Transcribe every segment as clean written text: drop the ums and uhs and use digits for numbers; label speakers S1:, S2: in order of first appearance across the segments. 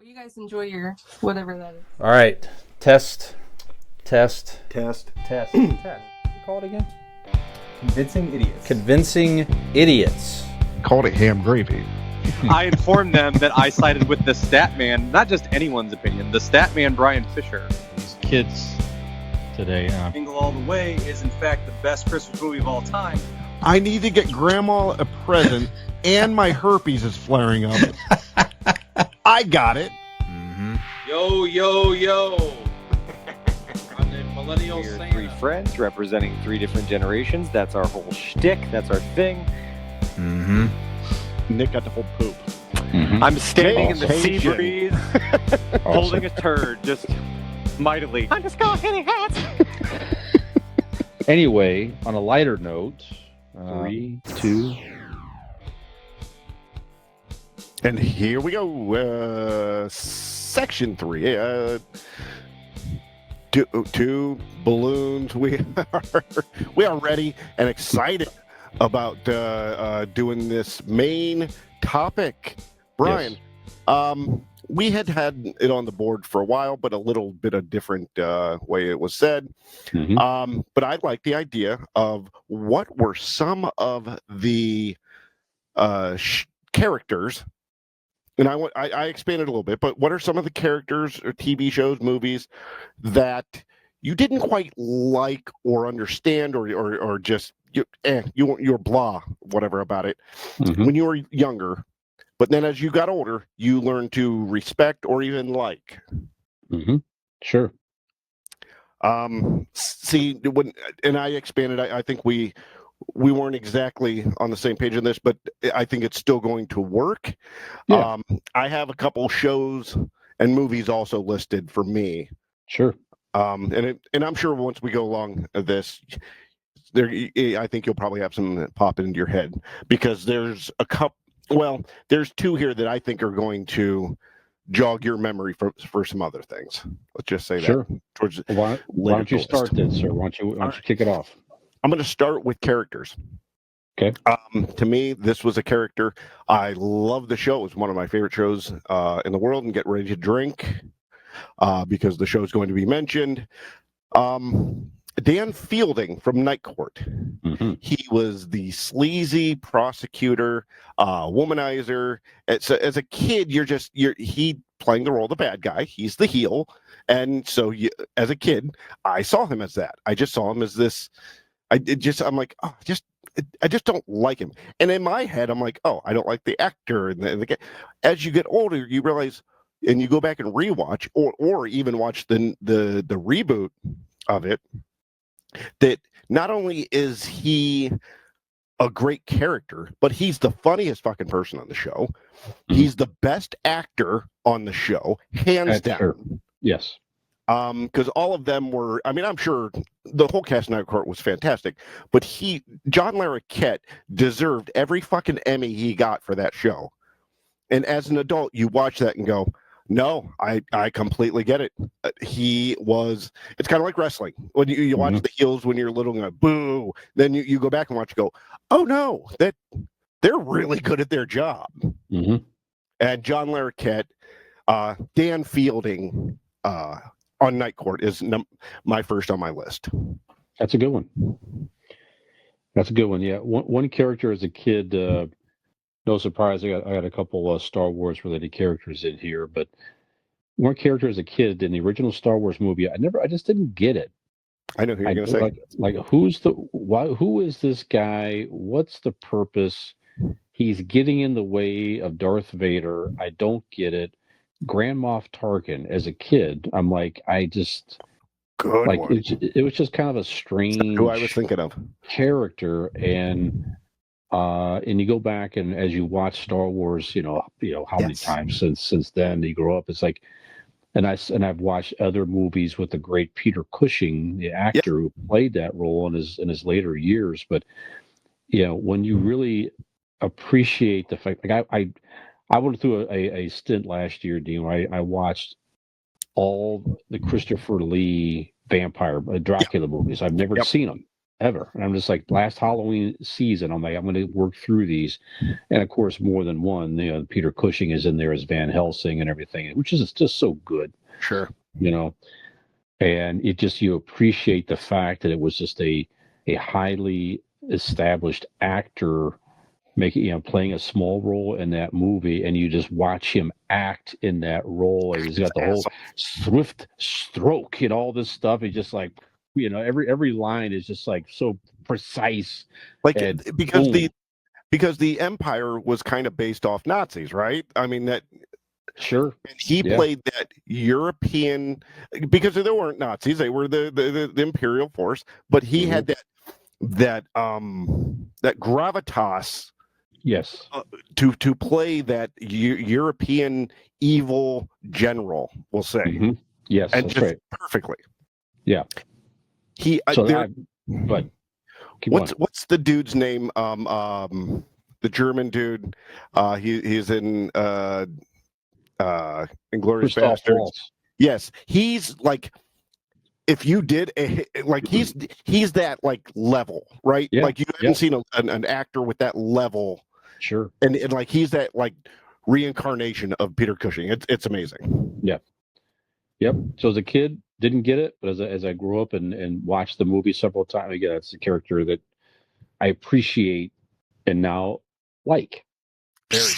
S1: you guys enjoy your whatever that is.
S2: All right. Test.
S3: Test.
S2: Test. What do you call it again?
S3: Convincing idiots.
S2: Convincing idiots.
S4: Called it ham gravy.
S5: I informed them that I sided with the stat man, not just anyone's opinion, the stat man Brian Fisher.
S6: These kids today.
S5: Jingle All the Way is in fact the best Christmas movie of all time.
S4: I need to get Grandma a present, and my herpes is flaring up. I got it.
S2: Mm-hmm.
S7: Yo, yo, yo. I'm the millennial
S5: We're
S7: Santa.
S5: three friends representing three different generations. That's our whole shtick. That's our thing.
S2: Mm-hmm.
S4: Nick got the whole poop.
S6: Mm-hmm.
S5: I'm standing in the sea
S4: Awesome.
S5: breeze, holding a turd, just mightily. I'm just going hitting hats.
S6: Anyway, on a lighter note, 3, 2.
S4: And here we go. Section 3. Two balloons. We are ready and excited about doing this main topic. Brian, we had it on the board for a while, but a little bit of different way it was said.
S6: Mm-hmm.
S4: But I like the idea of what were some of the characters. And I expanded a little bit, but what are some of the characters or TV shows, movies that you didn't quite like or understand or just you're blah, whatever about it when you were younger, but then as you got older, you learned to respect or even like.
S6: Mm-hmm. Sure.
S4: See, and I expanded. I think we weren't exactly on the same page on this, but I think it's still going to work.
S6: Yeah.
S4: I have a couple shows and movies also listed for me.
S6: Sure.
S4: And I'm sure once we go along this, I think you'll probably have some that pop into your head, because there's there's two here that I think are going to jog your memory for some other things. Let's just say
S6: Sure.
S4: that. Towards
S6: Why don't you start then, sir? Why don't you kick it off?
S4: I'm going to start with characters.
S6: Okay.
S4: To me, this was a character. I love the show. It was one of my favorite shows in the world. And get ready to drink because the show is going to be mentioned. Dan Fielding from Night Court.
S6: Mm-hmm.
S4: He was the sleazy prosecutor, womanizer. As a kid, he playing the role of the bad guy. He's the heel, and so as a kid, I saw him as that. I just saw him as this. I'm like, oh, I just don't like him. And in my head, I'm like, oh, I don't like the actor. And as you get older, you realize, and you go back and rewatch, or even watch the reboot of it, that not only is he a great character, but he's the funniest fucking person on the show. Mm-hmm. He's the best actor on the show, hands down.
S6: Sure. Yes.
S4: Because all of them were, I mean, I'm sure the whole cast of Night Court was fantastic, but John Larroquette deserved every fucking Emmy he got for that show. And as an adult, you watch that and go, no, I completely get it. It's kind of like wrestling. When you watch the heels when you're little and go, boo, then you go back and watch and go, oh no, that they're really good at their job.
S6: Mm-hmm.
S4: And John Larroquette, Dan Fielding, on Night Court is my first on my list.
S6: That's a good one. Yeah. One character as a kid, no surprise, I got a couple Star Wars related characters in here, but one character as a kid in the original Star Wars movie, I just didn't get it.
S4: I know who you're going to say.
S6: Like who is this guy? What's the purpose? He's getting in the way of Darth Vader. I don't get it. Grand Moff Tarkin as a kid, I'm like,
S4: good
S6: like
S4: one.
S6: It was just kind of a strange
S4: who I was thinking of
S6: character, and you go back and as you watch Star Wars, how many times since then you grow up, it's like, and I've watched other movies with the great Peter Cushing, the actor who played that role in his later years, but when you really appreciate the fact, like I went through a stint last year, Dean, where I watched all the Christopher Lee vampire Dracula movies. I've never seen them. ever. And I'm just like, last Halloween season, I'm like, I'm going to work through these. And of course, more than one. You know, Peter Cushing is in there as Van Helsing and everything, which is just so good.
S4: Sure.
S6: You know, and it just, you appreciate the fact that it was just a highly established actor making, you know, playing a small role in that movie, and you just watch him act in that role, and he's got the whole swift stroke and all this stuff. He's just like, you know, every line is just like so precise.
S4: Like,
S6: and
S4: because
S6: boom.
S4: the Empire was kind of based off Nazis, right? I mean, that
S6: Sure.
S4: he
S6: Yeah.
S4: played that European, because they weren't Nazis, they were the imperial force, but he had that gravitas
S6: Yes.
S4: to play that European evil general, we'll say,
S6: Yes,
S4: and
S6: that's
S4: just
S6: right.
S4: perfectly.
S6: Yeah.
S4: He
S6: But keep going.
S4: what's the dude's name? The German dude. He's in Inglourious
S6: Christoph
S4: Basterds.
S6: Waltz.
S4: Yes, he's like, if you did he's that like level, right?
S6: Yeah,
S4: Like, you haven't seen an actor with that level.
S6: Sure.
S4: And like, he's that like reincarnation of Peter Cushing. It's amazing.
S6: Yeah. Yep. So as a kid, didn't get it, but as I grew up and watched the movie several times, again, it's a character that I appreciate and now like.
S4: Very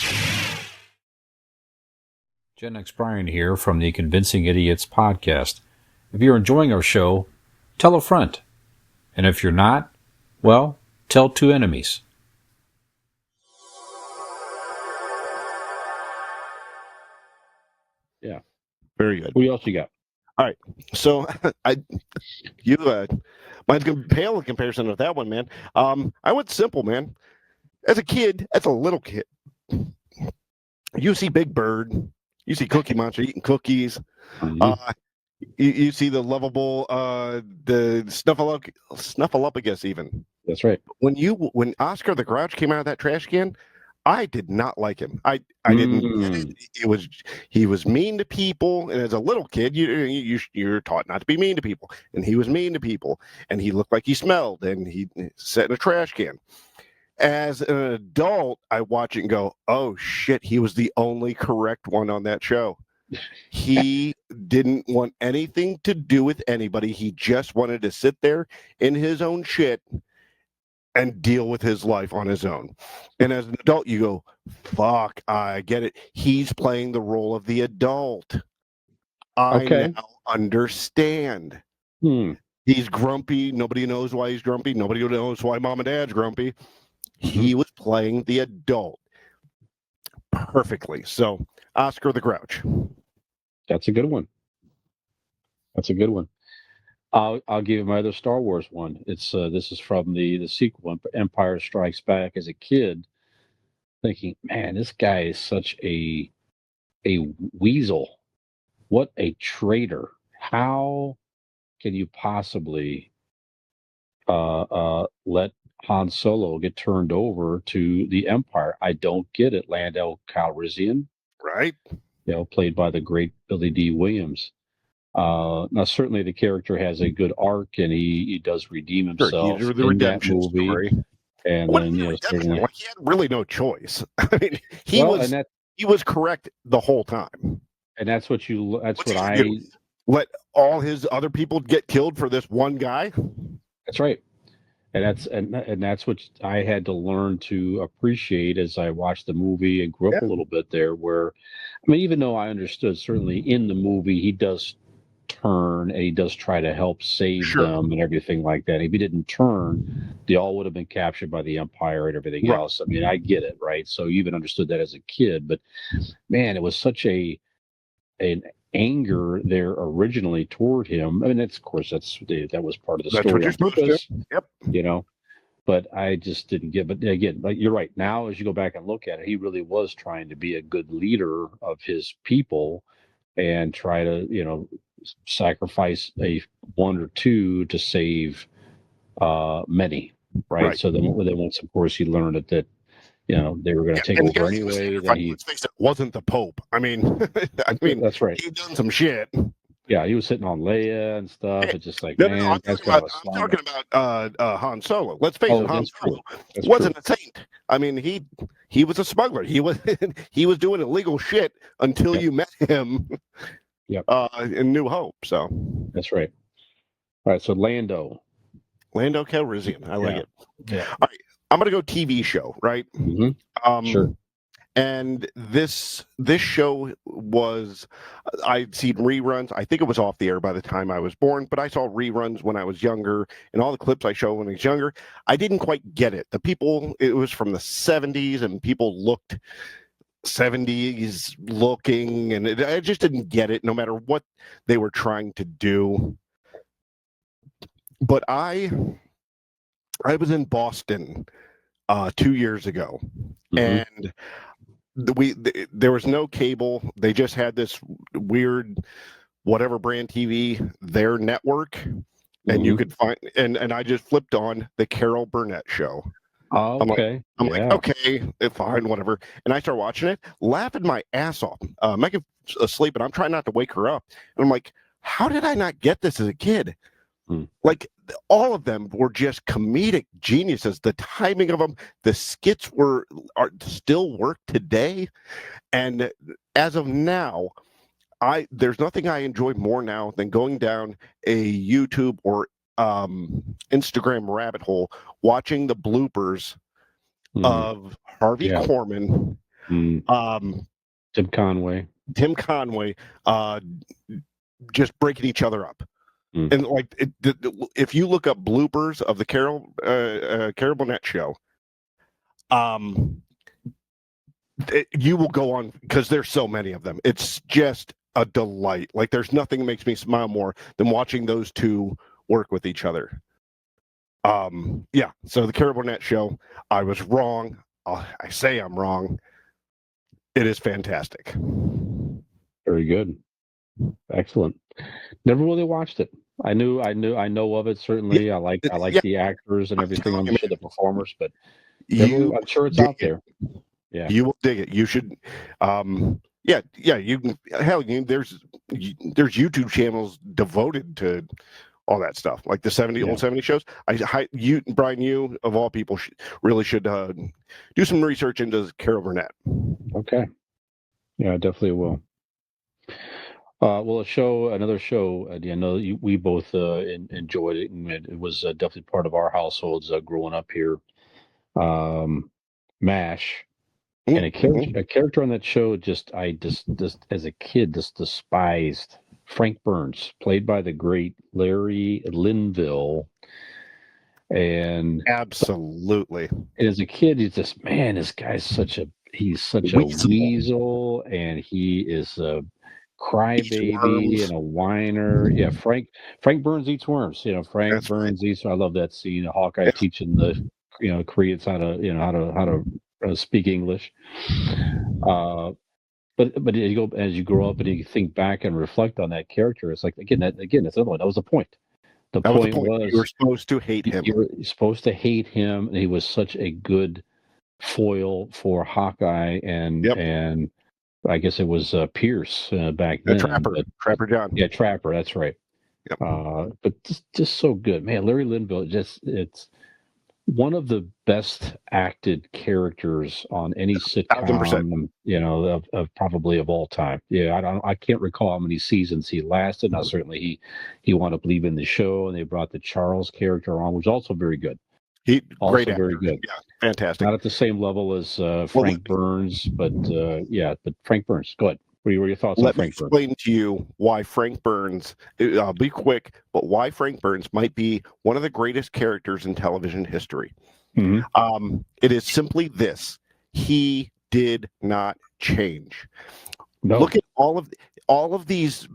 S2: Gen X Brian here from the Convincing Idiots podcast. If you're enjoying our show, tell a friend. And if you're not, well, tell two enemies.
S6: Yeah.
S4: Very good.
S6: Who else you got?
S4: All right. So mine's gonna pale in comparison with that one, man. I went simple, man. As a little kid, you see Big Bird, you see Cookie Monster eating cookies. You see the lovable the Snuffleupagus even.
S6: That's right.
S4: When Oscar the Grouch came out of that trash can, I did not like him. I didn't. He was mean to people, and as a little kid, you're taught not to be mean to people, and he was mean to people, and he looked like he smelled, and he sat in a trash can. As an adult, I watch it and go, "Oh shit, he was the only correct one on that show." He didn't want anything to do with anybody. He just wanted to sit there in his own shit and deal with his life on his own. And as an adult, you go, fuck, I get it. He's playing the role of the adult. I now understand. He's grumpy. Nobody knows why he's grumpy. Nobody knows why mom and dad's grumpy. He was playing the adult perfectly. So, Oscar the Grouch.
S6: That's a good one. I'll give you my other Star Wars one. It's this is from the sequel, Empire Strikes Back. As a kid, thinking, man, this guy is such a weasel. What a traitor! How can you possibly let Han Solo get turned over to the Empire? I don't get it. Lando Calrissian,
S4: right?
S6: You know, played by the great Billy D. Williams. Now, certainly the character has a good arc, and he does redeem himself in that movie. Story. And then, certainly,
S4: like, he had really no choice. I mean, he was correct the whole time.
S6: And that's what
S4: let all his other people get killed for this one guy.
S6: That's right. And that's what I had to learn to appreciate as I watched the movie and grew up a little bit there. Where, I mean, even though I understood certainly in the movie he does turn and he does try to help save them and everything like that. If he didn't turn, they all would have been captured by the Empire and everything else. I mean, I get it, right? So you even understood that as a kid, but man, it was such an anger there originally toward him. I mean, that was part of the story on purpose.
S4: Yep.
S6: You know, but I just didn't get. But again, like, you're right. Now, as you go back and look at it, he really was trying to be a good leader of his people and try to, sacrifice a one or two to save many, right? So then once, of course, he learned that they were going to take over anyway.
S4: Let's face it, wasn't the Pope. I mean,
S6: that's right.
S4: He'd done some shit.
S6: Yeah, he was hitting on Leia and stuff. It's just like,
S4: No,
S6: man, that's kind of a
S4: I'm
S6: slime.
S4: talking about Han Solo. Let's face it,
S6: Oh,
S4: Han
S6: that's
S4: Solo
S6: true. That's
S4: wasn't
S6: true.
S4: a saint. I mean, he was a smuggler. He was he was doing illegal shit until
S6: Yep.
S4: you met him
S6: Yep.
S4: in New Hope. So
S6: That's right. All right, so Lando.
S4: Lando Calrissian, I like
S6: Yeah.
S4: it.
S6: Yeah.
S4: All right, I'm gonna go TV show, right?
S6: Mm-hmm.
S4: Um,
S6: Sure.
S4: And this show was, I'd seen reruns. I think it was off the air by the time I was born, but I saw reruns when I was younger, and all the clips I showed when I was younger. I didn't quite get it. It was from the 70s, and people looked 70s looking, and I just didn't get it, no matter what they were trying to do. But I was in Boston 2 years ago,
S6: Mm-hmm.
S4: and there was no cable. They just had this weird whatever brand TV, their network, and you could find and I just flipped on the Carol Burnett show.
S6: Oh, okay.
S4: I'm like, okay, fine, whatever. And I start watching it, laughing my ass off. Megan's asleep, and I'm trying not to wake her up. And I'm like, how did I not get this as a kid? Like, all of them were just comedic geniuses. The timing of them, the skits still work today. And as of now, there's nothing I enjoy more now than going down a YouTube or Instagram rabbit hole, watching the bloopers of Harvey Korman,
S6: Tim Conway,
S4: just breaking each other up. And like, if you look up bloopers of the Carol Burnett show, you will go on, because there's so many of them. It's just a delight. Like, there's nothing that makes me smile more than watching those two work with each other. Yeah. So the Carol Burnett show, I was wrong. I say I'm wrong. It is fantastic.
S6: Very good. Excellent. Never really watched it. I know of it, certainly.
S4: Yeah,
S6: I like
S4: yeah.
S6: the actors and everything on the show, the performers, but I'm sure it's
S4: dig
S6: out there. Yeah.
S4: You will dig it. You should yeah, you can, hell, there's YouTube channels devoted to all that stuff, like the old 70 shows. Brian, you of all people really should do some research into Carol Burnett.
S6: Okay. Yeah, I definitely will. Well, another show. I know we both enjoyed it, and it was definitely part of our households growing up here. MASH, and a character on that show. I as a kid just despised Frank Burns, played by the great Larry Linville. And
S4: absolutely,
S6: and as a kid, he's just, man, this guy's such a weasel, and he is a crybaby and a whiner. Yeah, Frank Burns eats worms. Frank Burns eats. I love that scene. Hawkeye teaching the Koreans how to speak English. But as you grow up and you think back and reflect on that character, it's like again that's another one. That was the point. The point was
S4: you were supposed to hate him.
S6: You were supposed to hate him, and he was such a good foil for Hawkeye and I guess it was Pierce back then.
S4: Trapper John.
S6: Yeah, Trapper. That's right.
S4: Yep.
S6: But just so good, man. Larry Linville, it's one of the best acted characters on any sitcom, of probably of all time. Yeah, I can't recall how many seasons he lasted. Now, certainly he wound up leaving the show, and they brought the Charles character on, which was also very good.
S4: Great actor.
S6: Very good.
S4: Yeah, fantastic.
S6: Not at the same level as Frank Burns, but Frank Burns. Go ahead. What were your thoughts on Frank Burns?
S4: Let me explain to you why Frank Burns, I'll be quick, but why Frank Burns might be one of the greatest characters in television history.
S6: Mm-hmm.
S4: It is simply this: he did not change.
S6: No.
S4: Look at all of these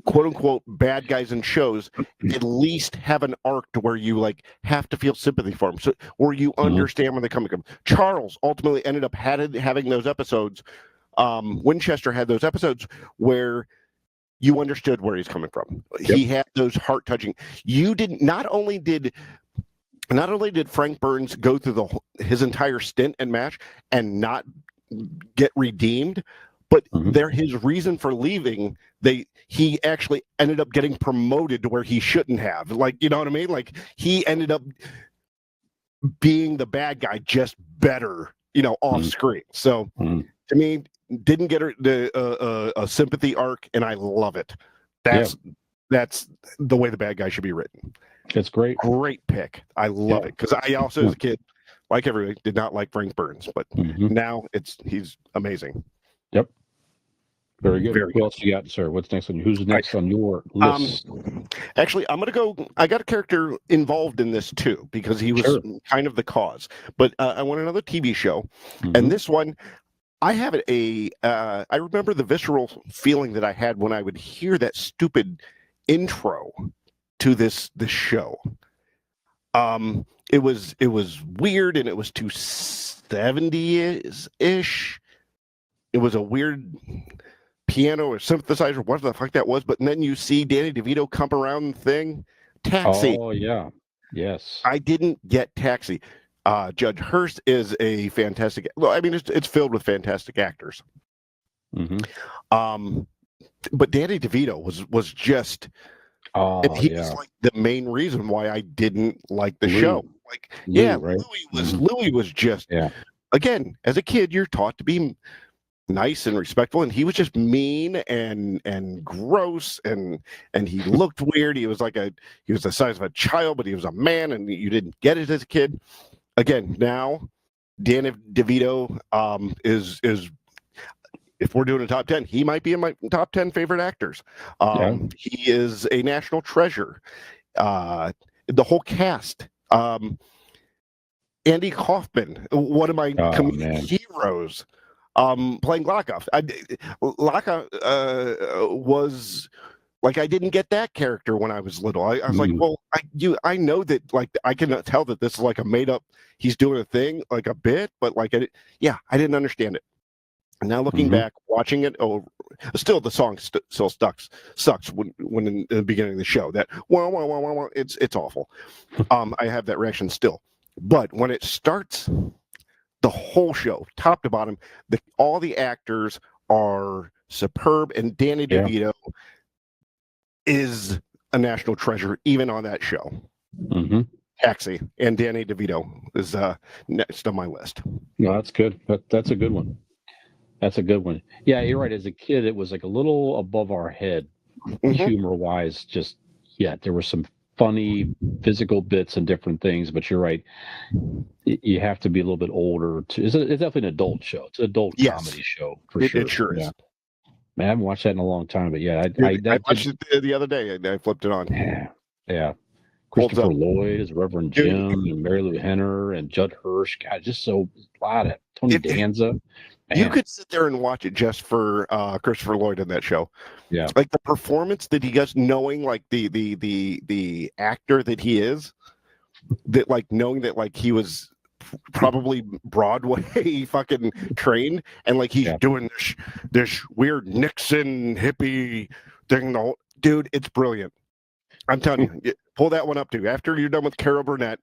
S4: quote unquote bad guys in shows. At least have an arc to where you have to feel sympathy for them, so where you understand where they're coming from. Charles ultimately ended up having those episodes. Winchester had those episodes where you understood where he's coming from. Yep. He had those heart touching. Not only did Frank Burns go through his entire stint in MASH and not get redeemed, but
S6: Mhm.
S4: his reason for leaving, he actually ended up getting promoted to where he shouldn't have. Like, you know what I mean? Like, he ended up being the bad guy, just better, off
S6: Mhm.
S4: screen. So
S6: Mhm.
S4: to me, didn't get a sympathy arc, and I love it.
S6: Yeah,
S4: That's the way the bad guy should be written.
S6: it's great.
S4: Great pick. I love
S6: Yeah.
S4: it, because I also, as a kid, like everybody, did not like Frank Burns, but
S6: Mhm.
S4: now he's amazing.
S6: Yep. Very good.
S4: Very
S6: Who
S4: good.
S6: else you got, sir? What's next on you? Who's next on your
S4: Um,
S6: list?
S4: Actually, I'm gonna go. I got a character involved in this too, because he was
S6: Sure.
S4: kind of the cause. But I want another TV show,
S6: Mhm.
S4: and this one, I have I remember the visceral feeling that I had when I would hear that stupid intro to this show. It was weird, and it was too 70s ish. It was a weird piano or synthesizer, what the fuck that was. But then you see Danny DeVito come around the thing. Taxi.
S6: Oh yeah. Yes.
S4: I didn't get Taxi. Judge Hurst is a fantastic. Well, I mean, it's filled with fantastic actors.
S6: Mhm.
S4: But Danny DeVito was just,
S6: Oh
S4: and he
S6: yeah.
S4: was like the main reason why I didn't like the
S6: Louis.
S4: show. Like,
S6: Louis,
S4: yeah,
S6: right? Mhm.
S4: Louis was just,
S6: Yeah.
S4: again, as a kid, you're taught to be nice and respectful, and he was just mean and gross, and he looked weird. He was the size of a child, but he was a man, and you didn't get it as a kid. Again, now Danny DeVito is if we're doing a top 10, he might be in my top 10 favorite actors. He is a national treasure. The whole cast. Andy Kaufman, one of my comedic heroes, playing Laka. Laka was like, I didn't get that character when I was little. I was like, well, I know that, like, I can tell that this is like a made up. He's doing a thing, like a bit, but like, I didn't understand it. And now looking back, watching it, still the song still sucks when in the beginning of the show. That wah, it's awful. I have that reaction still, but when it starts, the whole show, top to bottom, all the actors are superb, and Danny DeVito is a national treasure, even on that show.
S6: Mm-hmm.
S4: Taxi and Danny DeVito is next on my list.
S6: No, that's good. That's a good one. That's a good one. Yeah, you're right. As a kid, it was like a little above our head, humor-wise. Just there were some funny physical bits and different things, but you're right. You have to be a little bit older. It's definitely an adult show. It's an adult comedy show for sure.
S4: It sure is.
S6: Man, I haven't watched that in a long time, but yeah,
S4: I watched it the other day, and I flipped it on.
S6: Yeah. Christopher Lloyd as Reverend Jim, and Mary Lou Henner, and Judd Hirsch. God, just a lot of Tony Danza.
S4: You could sit there and watch it just for Christopher Lloyd in that show.
S6: Yeah,
S4: like the performance that he does, knowing like the actor that he is, that like knowing that like he was probably Broadway fucking trained, and like he's doing this weird Nixon hippie thing. Dude, it's brilliant. I'm telling you, pull that one up too. After you're done with Carol Burnett,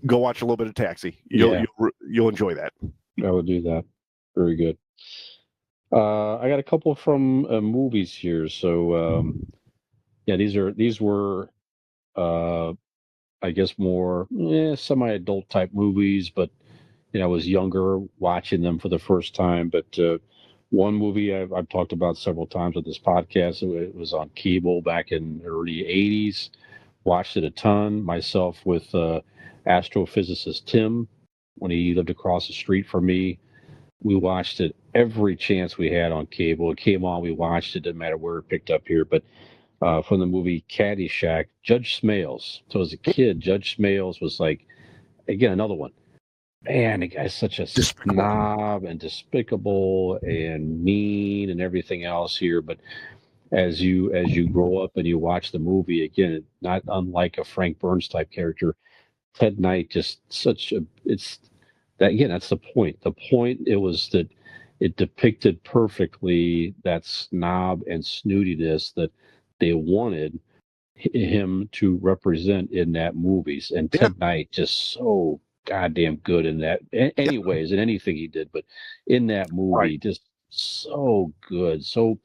S4: go watch a little bit of Taxi. You'll enjoy that.
S6: I will do that. Very good. I got a couple from movies here. So these were I guess more semi-adult type movies, but I was younger watching them for the first time. But one movie I've talked about several times on this podcast. It was on cable back in the early '80s. Watched it a ton myself with astrophysicist Tim when he lived across the street from me. We watched it every chance we had on cable. It came on, we watched it. Didn't matter where it picked up here. But from the movie Caddyshack, Judge Smales. So as a kid, Judge Smales was like, again, another one. Man, the guy's such a snob and despicable and mean and everything else here. But as you grow up and you watch the movie, again, not unlike a Frank Burns type character, Ted Knight just that's the point. The point it was that it depicted perfectly that snob and snootiness that they wanted him to represent in that movies. And Ted Knight just so goddamn good in that anyways in anything he did, but in that movie just so good, so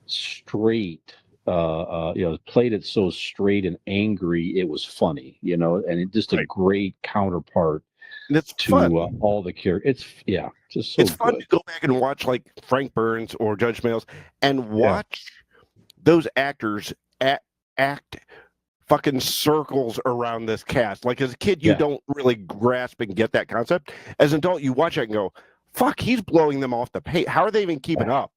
S6: straight. Played it so straight and angry. It was funny, and just a
S4: Right.
S6: great counterpart
S4: And it's
S6: to
S4: fun.
S6: all the characters. Just so
S4: It's fun
S6: good.
S4: to go back and watch like Frank Burns or Judge Mails and
S6: Yeah.
S4: watch those actors act fucking circles around this cast. Like as a kid, you
S6: Yeah.
S4: don't really grasp and get that concept. As an adult, you watch it and go, "Fuck, he's blowing them off the page. How are they even keeping up?"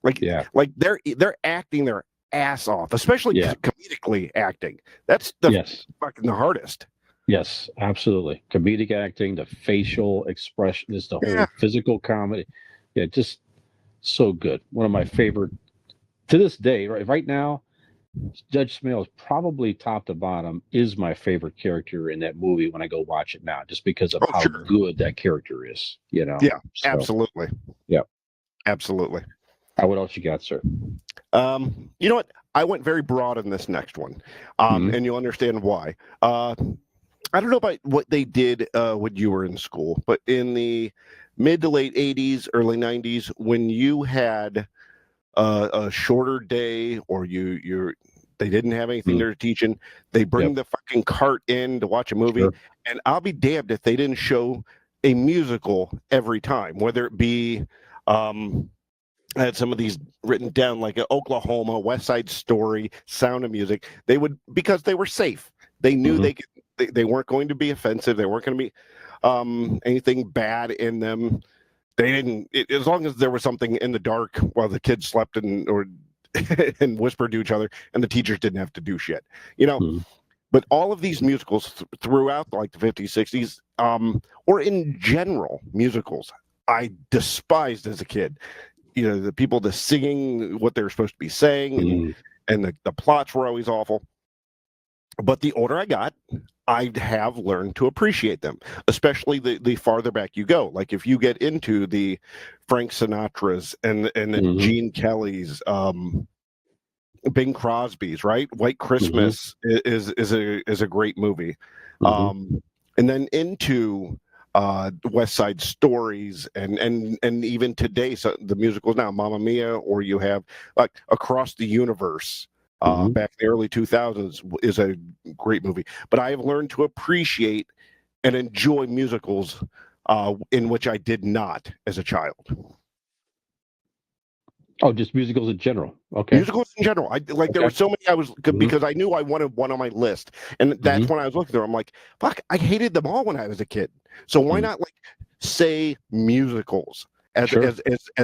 S4: Like,
S6: Yeah.
S4: like they're acting their ass off, especially
S6: Yeah.
S4: comedically acting. That's the
S6: Yes.
S4: fucking the hardest.
S6: Yes, absolutely. Comedic acting, the facial expression, is the whole
S4: Yeah.
S6: physical comedy. Yeah, just so good. One of my favorite to this day. Right now, Judge Smale is probably top to bottom is my favorite character in that movie when I go watch it now, just because of
S4: Oh,
S6: how
S4: sure.
S6: good that character is.
S4: Yeah,
S6: So,
S4: absolutely.
S6: Yeah.
S4: Absolutely.
S6: What else you got, sir?
S4: You know what? I went very broad in this next one,
S6: Mhm.
S4: and you'll understand why. I don't know about what they did when you were in school, but in the mid to late 80s, early 90s, when you had a shorter day or they didn't have anything they're teaching, they bring the fucking cart in to watch a movie,
S6: Sure.
S4: and I'll be damned if they didn't show a musical every time, whether it be I had some of these written down, like Oklahoma, West Side Story, Sound of Music. They would, because they were safe. They knew they weren't going to be offensive. They weren't going to be anything bad in them. They didn't, as long as there was something in the dark while the kids slept and whispered to each other, and the teachers didn't have to do shit. But all of these musicals throughout like the 50s, 60s, or in general musicals, I despised as a kid. The people, the singing what they were supposed to be saying, and the plots were always awful. But the older I got, I have learned to appreciate them, especially the farther back you go. Like if you get into the Frank Sinatra's and the Gene Kelly's, Bing Crosby's, right? White Christmas is a great movie. And then into West Side Stories and even today, so the musicals now, Mamma Mia, or you have like Across the Universe. Back in the early 2000s is a great movie. But I have learned to appreciate and enjoy musicals in which I did not as a child.
S6: Oh, just musicals in general. Okay.
S4: Musicals in general. There were so many because I knew I wanted one on my list. And that's when I was looking through. I'm like, fuck, I hated them all when I was a kid. So why not say musicals as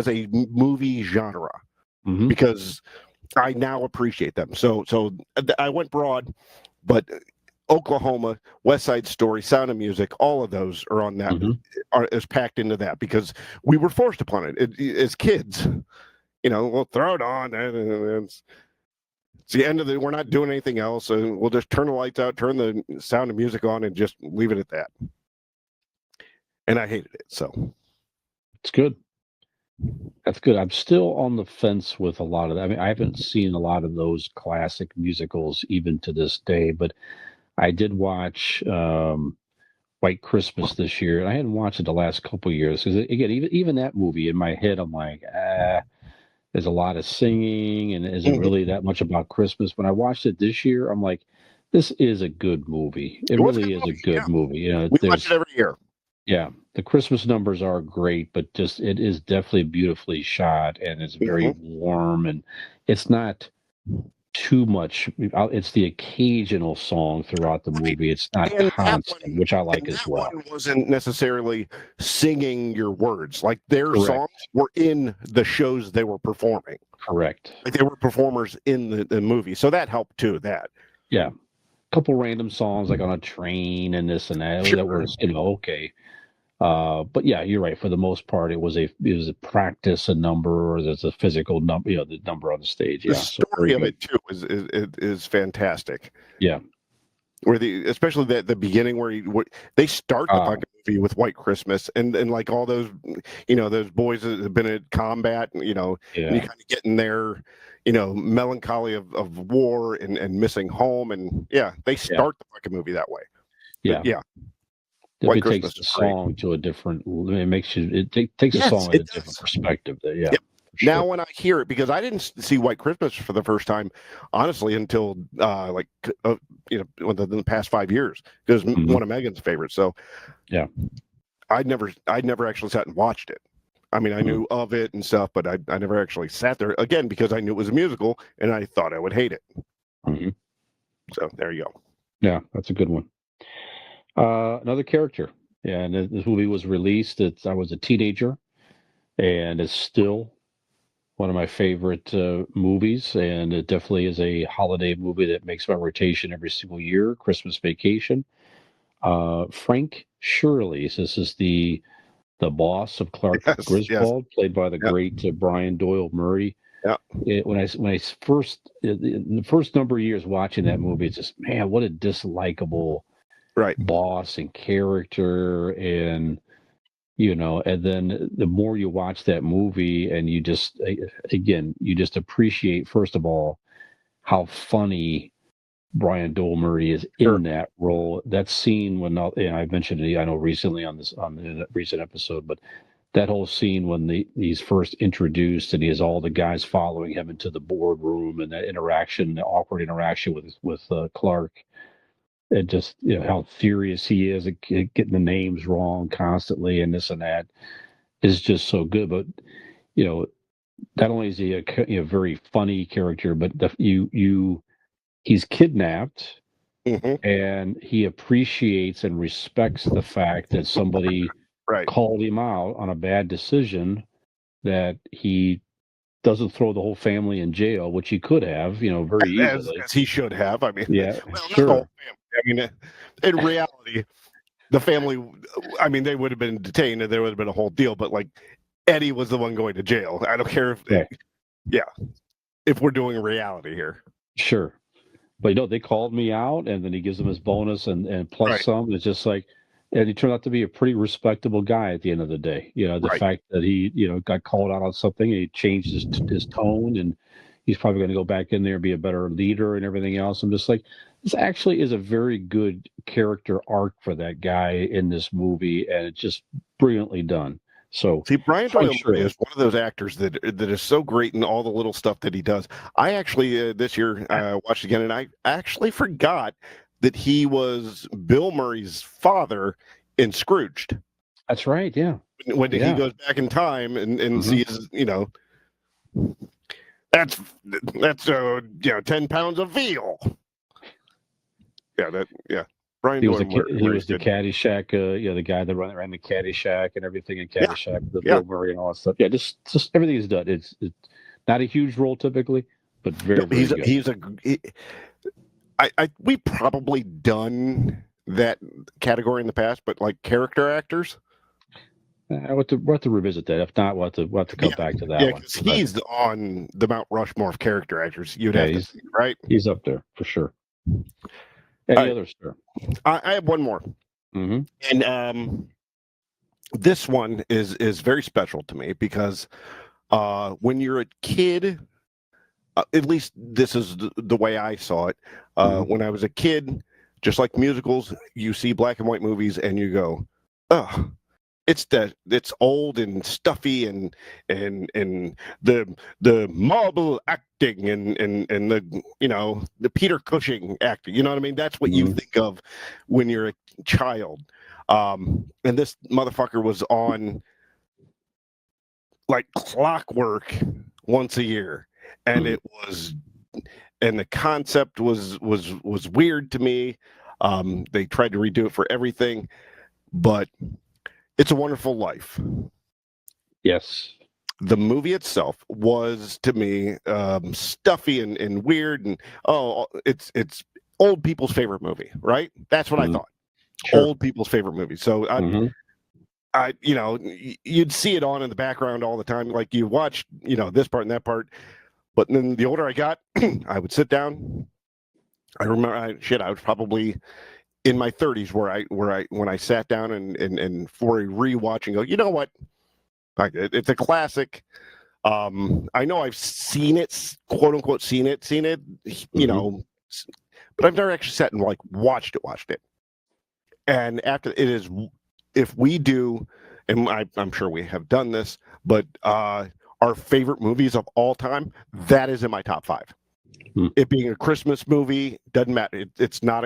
S4: a movie genre? Because I now appreciate them. So I went broad, but Oklahoma, West Side Story, Sound of Music, all of those are on that, is packed into that because we were forced upon it as kids. We'll throw it on. It's the end of we're not doing anything else. And we'll just turn the lights out, turn the Sound of Music on, and just leave it at that. And I hated it. So
S6: it's good. That's good. I'm still on the fence with a lot of that. I mean, I haven't seen a lot of those classic musicals even to this day, but I did watch White Christmas this year, and I hadn't watched it the last couple of years because again, even that movie in my head, I'm like, there's a lot of singing and it isn't really that much about Christmas. When I watched it this year, I'm like, this is a good movie. It really is a good movie.
S4: We watch it every year.
S6: Yeah, the Christmas numbers are great, but just it is definitely beautifully shot and it's very warm and it's not too much. It's the occasional song throughout the movie. It's not constant, which I like as well.
S4: That one wasn't necessarily singing your words. Like their songs were in the shows they were performing.
S6: Correct.
S4: Like they were performers in the movie. So that helped too,
S6: Yeah. A couple random songs like on a train and this and that. That was, okay. But yeah, you're right. For the most part, it was a practice, a number, or there's a physical number, the number on the stage. Yeah,
S4: the story of it too is fantastic.
S6: Yeah,
S4: where especially the beginning where they start the fucking movie with White Christmas and like all those those boys that have been at combat and you kind of get in their melancholy of war and missing home and they start the fucking movie that way.
S6: Yeah.
S4: But, White
S6: It takes
S4: Christmas
S6: the
S4: is great.
S6: song to a different. It makes you. Takes the
S4: Yes,
S6: song at
S4: it
S6: a different
S4: does.
S6: perspective. Yeah.
S4: Yep.
S6: For
S4: Now,
S6: sure.
S4: when I hear it, because I didn't see White Christmas for the first time, honestly, until within the past 5 years, because
S6: Mhm.
S4: one of Megan's favorites. So,
S6: Yeah.
S4: I'd never actually sat and watched it. I mean, I knew of it and stuff, but I never actually sat there again because I knew it was a musical and I thought I would hate it.
S6: Mhm.
S4: So there you go.
S6: Yeah, that's a good one. Another character. Yeah, and this movie was released. I was a teenager, and it's still one of my favorite movies. And it definitely is a holiday movie that makes my rotation every single year. Christmas Vacation. Frank Shirley. This is the boss of Clark
S4: Yes.
S6: Griswold, played by the
S4: Yep.
S6: great Brian Doyle Murray.
S4: Yeah.
S6: When I first in the first number of years watching that movie, it's just, man, what a dislikable
S4: Right.
S6: boss and character, and and then the more you watch that movie, and you just appreciate, first of all, how funny Brian Doyle Murray is
S4: Sure.
S6: in that role. That scene when I mentioned it, I know recently on the recent episode, but that whole scene when he's first introduced and he has all the guys following him into the boardroom, and that interaction, the awkward interaction with Clark, and just how furious he is at getting the names wrong constantly and this and that is just so good. But not only is he a very funny character, but he's kidnapped,
S4: Mm-hmm.
S6: and he appreciates and respects the fact that somebody
S4: Right.
S6: called him out on a bad decision, that he doesn't throw the whole family in jail, which he could have, very easily.
S4: As he should have. I mean,
S6: Yeah,
S4: well, not the
S6: sure.
S4: whole family. I mean, in reality, the family, I mean, they would have been detained and there would have been a whole deal, but like Eddie was the one going to jail. I don't care if we're doing reality here.
S6: Sure. But they called me out, and then he gives them his bonus and plus
S4: Right.
S6: some. It's just like, and he turned out to be a pretty respectable guy at the end of the day. The
S4: Right.
S6: fact that he, got called out on something, and he changed his tone, and he's probably going to go back in there and be a better leader and everything else. I'm just like, this actually is a very good character arc for that guy in this movie, and it's just brilliantly done. So,
S4: see, Brian Doyle Murray
S6: Shirley
S4: is one of those actors that is so great in all the little stuff that he does. I actually this year watched again, and I actually forgot that he was Bill Murray's father in Scrooged.
S6: That's right. Yeah.
S4: When he goes back in time and sees, that's 10 pounds of veal. Yeah. Brian
S6: He was
S4: Doyle
S6: he was the Caddyshack, the guy that ran the Caddyshack and everything in Caddyshack, the Bill Murray and all that stuff. Yeah, just everything he's done. It's not a huge role typically, but very good.
S4: We probably done that category in the past, but like character actors.
S6: We'll have to revisit that. If not, we'll have to come back to that one.
S4: Because he's on the Mount Rushmore of character actors. You'd have to see, right?
S6: He's up there for sure. Any others, sir?
S4: I have one more.
S6: Mm-hmm.
S4: And this one is very special to me because when you're a kid, at least this is the way I saw it. When I was a kid, just like musicals, you see black and white movies and you go, oh, it's old and stuffy and the marble acting and the Peter Cushing acting. You know what I mean? That's what you think of when you're a child. And this motherfucker was on like clockwork once a year, and it was, and the concept was weird to me. They tried to redo it for everything, but It's a Wonderful Life.
S6: Yes.
S4: The movie itself was, to me, stuffy and weird, and it's old people's favorite movie, right? That's what I thought. Sure. Old people's favorite movie. So you'd see it on in the background all the time, like you watch, this part and that part. But then the older I got, I would sit down. I remember, I was probably in my 30s when I sat down and for a rewatch and go, you know what? It's a classic. I know I've seen it, quote unquote, seen it, but I've never actually sat and like watched it. And after it is, if we do, and I'm sure we have done this, but our favorite movies of all time, that is in my top 5. It being a Christmas movie doesn't matter. It's not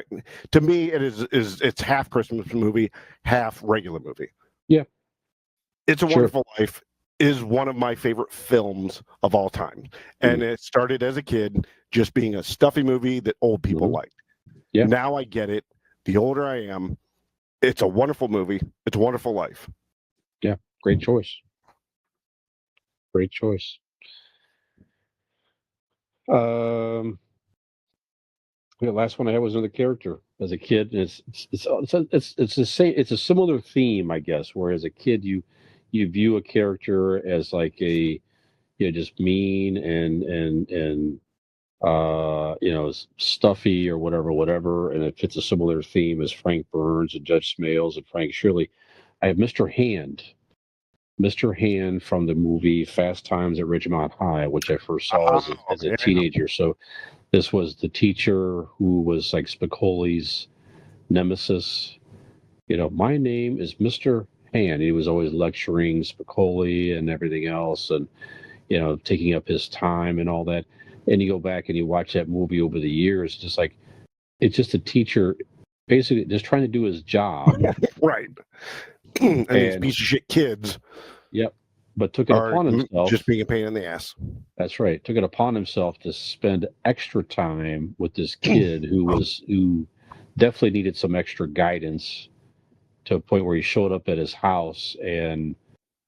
S4: to me. It is it's half Christmas movie, half regular movie.
S6: Yeah,
S4: It's a Wonderful Life is one of my favorite films of all time, and it started as a kid just being a stuffy movie that old people liked.
S6: Yeah.
S4: Now I get it. The older I am, it's a wonderful movie. It's a Wonderful Life.
S6: Yeah, great choice. Great choice. The last one I had was another character as a kid. And it's the same. It's a similar theme, I guess. Where as a kid, you view a character as like a just mean and stuffy or whatever, and it fits a similar theme as Frank Burns and Judge Smales and Frank Shirley. I have Mr. Hand from the movie Fast Times at Ridgemont High, which I first saw as a teenager. So this was the teacher who was like Spicoli's nemesis. My name is Mr. Hand. He was always lecturing Spicoli and everything else, and taking up his time and all that. And you go back and you watch that movie over the years, it's just a teacher basically just trying to do his job.
S4: Right. and these piece of shit kids.
S6: Yep. But took it upon himself.
S4: Just being a pain in the ass.
S6: That's right. Took it upon himself to spend extra time with this kid who definitely needed some extra guidance, to a point where he showed up at his house and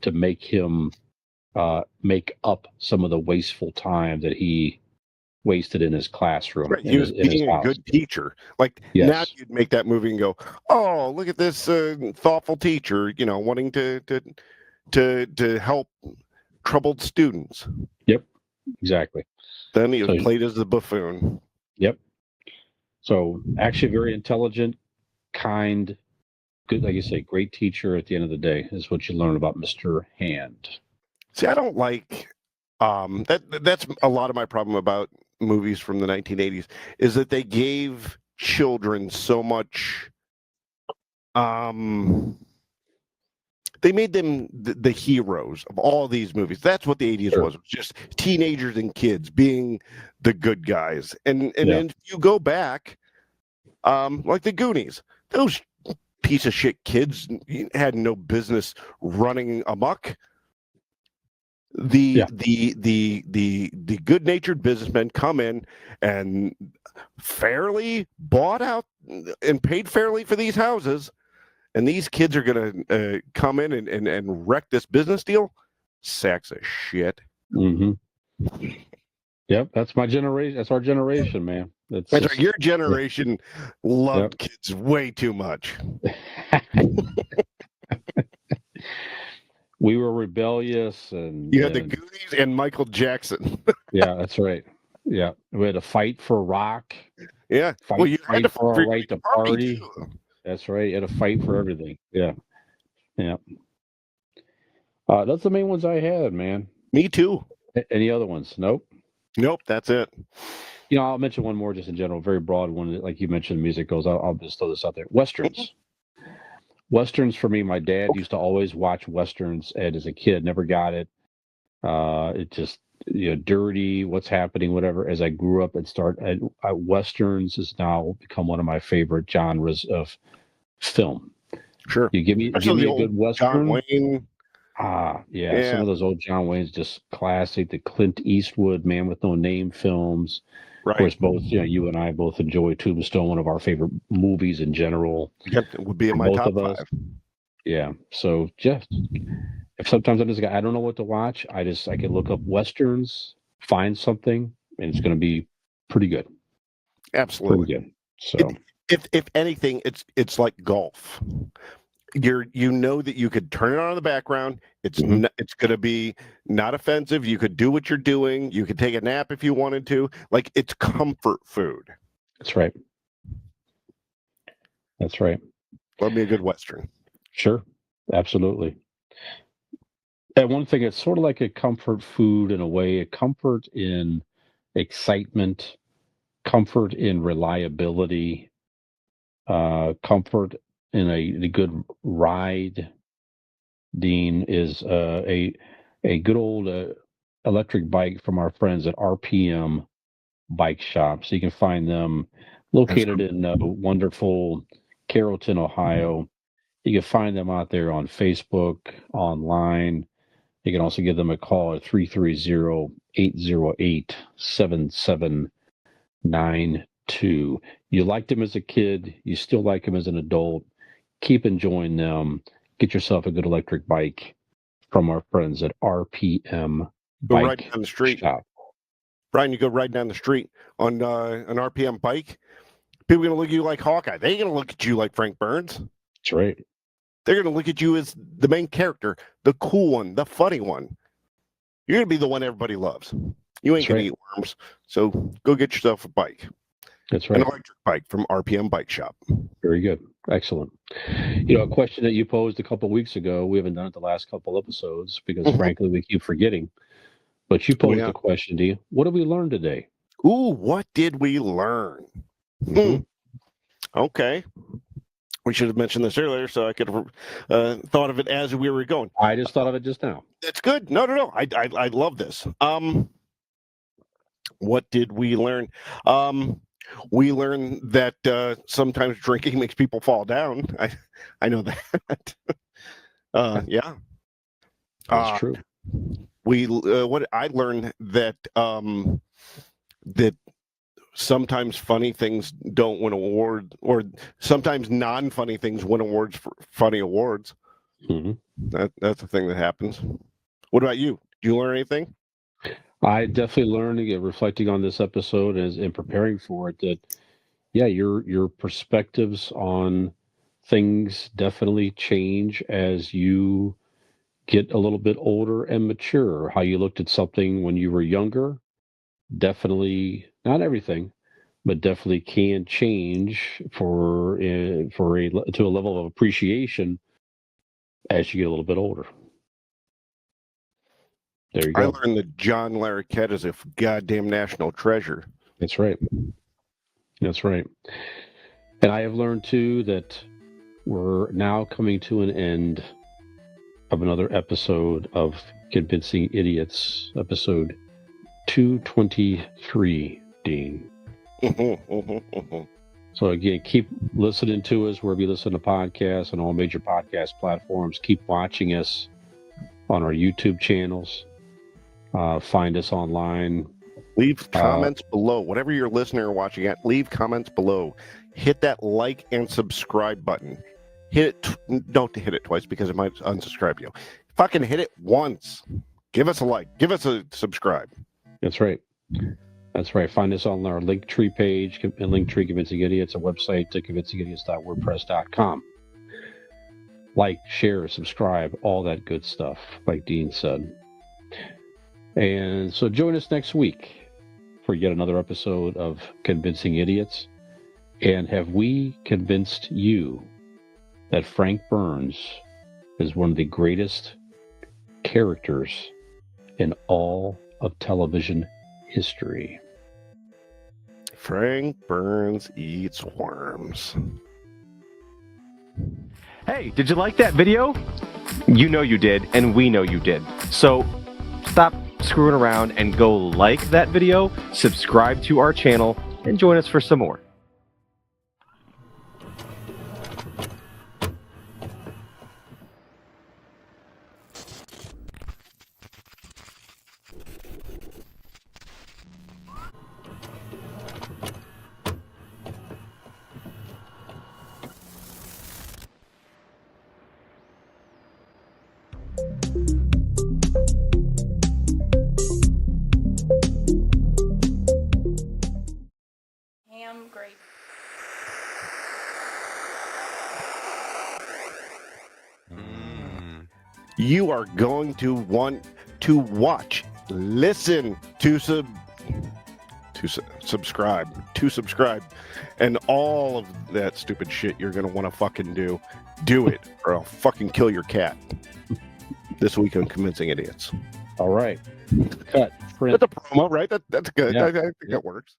S6: to make him make up some of the wasteful time that he wasted in his classroom.
S4: Right. He was being a good teacher. Like now you'd make that movie and go, "Oh, look at this thoughtful teacher, wanting to help troubled students."
S6: Yep, exactly.
S4: Then he was played as the buffoon.
S6: Yep. So actually very intelligent, kind, good, like you say, great teacher at the end of the day is what you learn about Mr. Hand.
S4: See, I don't like that's a lot of my problem about movies from the 1980s is that they gave children so much they made them the heroes of all these movies. That's what the 80s was. It was just teenagers and kids being the good guys. And then if you go back, like the Goonies, those piece of shit kids had no business running amok. The good-natured businessmen come in and fairly bought out and paid fairly for these houses, and these kids are going to come in and wreck this business deal. Sacks of shit.
S6: Mm-hmm. Yep, that's my generation. That's our generation, man.
S4: That's right. Your generation loved kids way too much.
S6: We were rebellious, and
S4: you had the Goonies and Michael Jackson.
S6: Yeah, that's right. Yeah, we had to fight for rock.
S4: Yeah,
S6: you had to fight for our right to party. That's right. You had to fight for everything. Yeah. That's the main ones I had, man.
S4: Me too.
S6: Any other ones? Nope.
S4: That's it.
S6: I'll mention one more just in general, very broad one. Like you mentioned, music goes. I'll just throw this out there. Westerns. Westerns for me, my dad used to always watch Westerns, and as a kid, never got it. It just, dirty, what's happening, whatever. As I grew up and Westerns has now become one of my favorite genres of film.
S4: Sure.
S6: You give me a good Western.
S4: John Wayne.
S6: Yeah. Some of those old John Wayne's just classic. The Clint Eastwood Man with No Name films. Right. Of course, both you and I both enjoy Tombstone, one of our favorite movies in general.
S4: Yep, it would be in my top 5.
S6: Yeah. So just if sometimes I'm just I don't know what to watch, I can look up Westerns, find something, and it's going to be pretty good.
S4: Absolutely.
S6: Pretty good. So
S4: if anything, it's like golf. You know that you could turn it on in the background. It's it's going to be not offensive. You could do what you're doing. You could take a nap if you wanted to. Like, it's comfort food.
S6: That's right. That's right.
S4: Love me a good Western.
S6: Sure. Absolutely. And one thing, it's sort of like a comfort food in a way, a comfort in excitement, comfort in reliability, comfort and a good ride, Dean, is a good old electric bike from our friends at RPM Bike Shop. So you can find them located in wonderful Carrollton, Ohio. You can find them out there on Facebook, online. You can also give them a call at 330-808-7792. You liked them as a kid. You still like them as an adult. Keep enjoying them. Get yourself a good electric bike from our friends at RPM
S4: Go
S6: Bike
S4: right down the street.
S6: Shop.
S4: Brian, you go right down the street on an RPM bike. People are going to look at you like Hawkeye. They ain't going to look at you like Frank Burns.
S6: That's right.
S4: They're going to look at you as the main character, the cool one, the funny one. You're going to be the one everybody loves. You ain't
S6: That's
S4: going
S6: right.
S4: to eat worms. So go get yourself a bike,
S6: That's
S4: an
S6: right.
S4: electric bike from RPM Bike Shop.
S6: Very good. Excellent. You know, a question that you posed a couple of weeks ago, we haven't done it the last couple episodes because, frankly, we keep forgetting. But you posed a question to you. What did we learn today?
S4: Ooh, what did we learn? Okay. We should have mentioned this earlier, so I could have thought of it as we were going.
S6: I just thought of it just now.
S4: That's good. No. I love this. What did we learn? We learned that sometimes drinking makes people fall down. I know that. Yeah.
S6: That's true.
S4: What I learned that that sometimes funny things don't win awards, or sometimes non-funny things win awards for funny awards. That's the thing that happens. What about you? Did you learn anything?
S6: I definitely learned, reflecting on this episode and preparing for it, that your perspectives on things definitely change as you get a little bit older and mature. How you looked at something when you were younger, definitely, not everything, but definitely can change to a level of appreciation as you get a little bit older. There you go.
S4: I learned that John Larroquette is a goddamn national treasure.
S6: That's right. That's right. And I have learned too that we're now coming to an end of another episode of Convincing Idiots, episode 223, Dean. So again, keep listening to us wherever you listen to podcasts on all major podcast platforms. Keep watching us on our YouTube channels. Find us online.
S4: Leave comments below. Whatever you're listening or watching at, leave comments below. Hit that like and subscribe button. Hit it. Don't hit it twice because it might unsubscribe you. Fucking hit it once. Give us a like. Give us a subscribe.
S6: That's right. That's right. Find us on our Linktree page, and Linktree Convincing Idiots, a website to convincingidiots.wordpress.com. Like, share, subscribe, all that good stuff, like Dean said. And so join us next week for yet another episode of Convincing Idiots. And have we convinced you that Frank Burns is one of the greatest characters in all of television history?
S4: Frank Burns eats worms.
S3: Hey, did you like that video? You know you did, and we know you did. So stop screwing around and go like that video, subscribe to our channel, and join us for some more.
S1: Ham gravy.
S4: You are going to want to watch, listen to subscribe, and all of that stupid shit you're going to want to fucking do. Do it, or I'll fucking kill your cat. This week on Convincing Idiots.
S6: All right. Cut. Print.
S4: That's a promo, right? That's good.
S6: Yeah.
S4: I think that works.